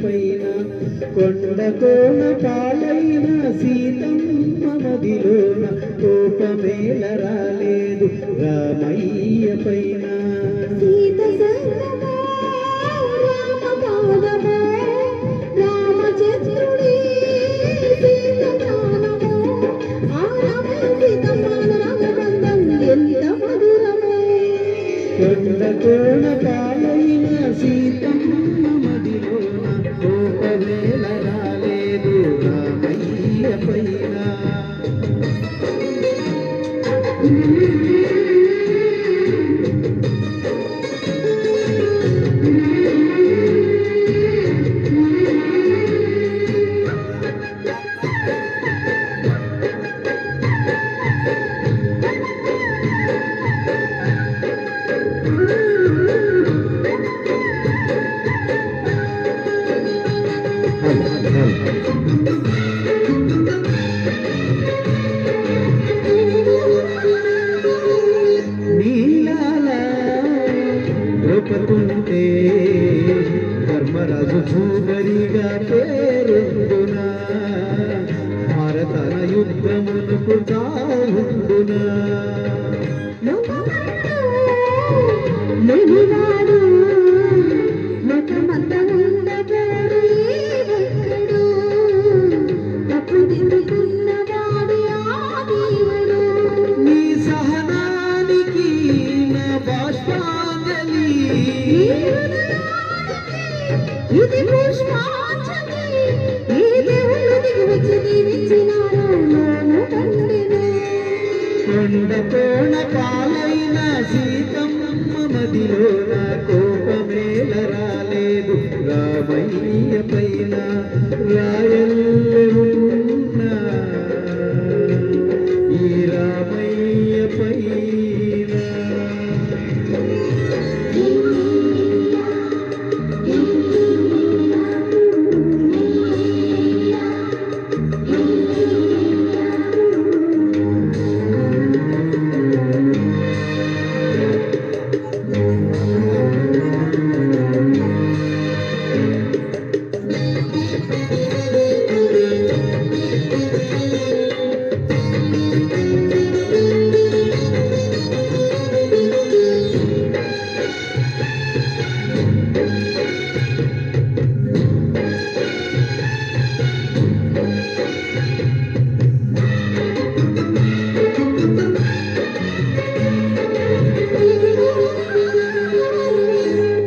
పైన కొండ కోన పాలైన సీతమ్మ మదిలోన కోపమేల రాలేదు రామయ్య పైన. సీత సర్వమో రామ పాదమో రామచంద్రుడి సీత ప్రాణమో ఆ రామ సీతమ్మ రామబంధం ఎంత మధురమో. కొండ కోన పాలైన సీతమ్మ మదిలోన కోపమేల రాలేదు రామయ్య పైన. ద్రౌపదుంటే ధర్మరాజు భూగరిగా పేరొందునా భారతన యుద్ధమునకు చావుండునా. నీ సహనానికి నా బాష్పాంజలి ఇది పుష్పాంజలి ఈ దేవుళ్ళు దిగువచ్చి దీవించినారు నోము తండ్రిని. కొండ కోణ పాలైన సీతమ్మ మదిలోన కోపమేల రాలేదు రామయ్య పైన. రాయల్లున్న ఈ రామయ్య పైన.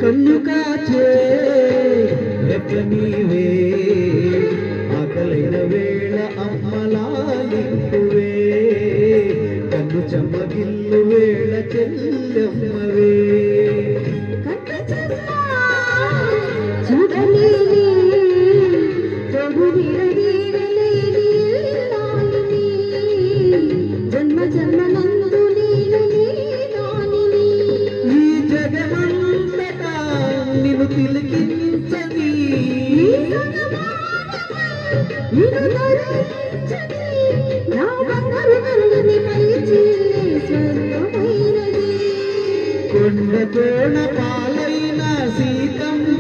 కన్ను కాచే రెప్ప నీవే ఆకలైన వేళ అమ్మలాలింపువే కన్ను చెమ్మగిల్లు వేళ చెల్లెమ్మవే. జన్మ జన్మ నందు నీను ఈ జగమంతటా నిన్ను తిలకించని నా బంగారు నల్లని పైచి స్వర్గమైనది. కొండ కోణ పాలైన సీతమ్మ